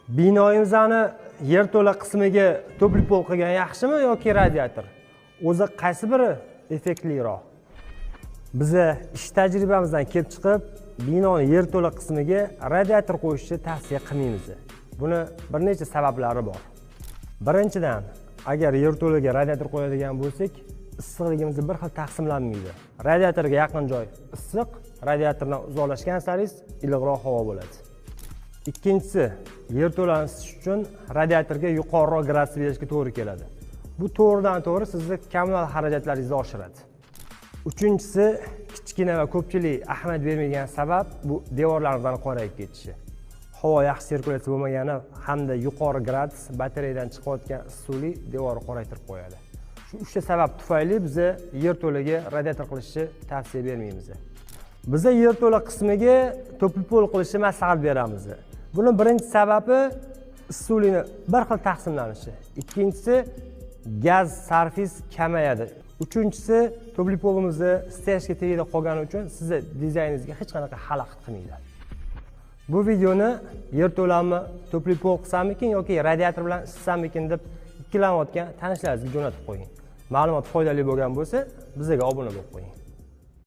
Binoyimizni yerto'la qismiga to'pli pol qilgan yaxshimi yoki radiator? O'zi qaysi biri effektliroq? Biza ish tajribamizdan kelib chiqib, binoni yerto'la qismiga radiator qo'yishni tavsiya qilmaymiz. Buni bir necha sabablari bor. Birinchidan, agar yerto'laga radiator qo'yadigan bo'lsak, issiqligimiz bir xil taqsimlanmaydi. Radiatorga yaqin joy issiq, radiatordan uzoqlashgan sari iliqroq havo bo'ladi. Ikkinchisi, yerto'lani isitish uchun radiatorga yuqoriroq gradus berishga to'g'ri keladi. Bu to'g'ridan-to'g'ri sizni kommunal xarajatlaringizni oshiradi. Uchinchisi, kichkina va ko'pchilik ahamiyat bermaydigan sabab bu devorlardan qorayib ketishi. Havo yaxshi sirkulyatsiya bo'lmagani hamda yuqori gradus batareyadan chiqayotgan issiqlik devorni qoraytirib qo'yadi. Shu uchta sabab tufayli biz yerto'laga radiator qilishni tavsiya bermaymiz. Biz yerto'la qismiga to'pli pol qilishni maslahat beramiz. Buning birinchi sababi issiqlikni bir xil taqsimlanishi. Ikkinchisi, gaz sarfis kamayadi. Uchinchisi, to'pli polimizni steyajga tegida qolgani uchun sizni dizayningizga hech qanaqa xalaqit qilmaydi. Bu videoni yerto'lamni to'pli pol qilsammikin yoki radiator bilan isitsammikin deb ikkilanayotgan tanishlaringizga jo'natib qo'ying. Ma'lumot foydali bo'lgan bo'lsa, bizga obuna bo'lib qo'ying.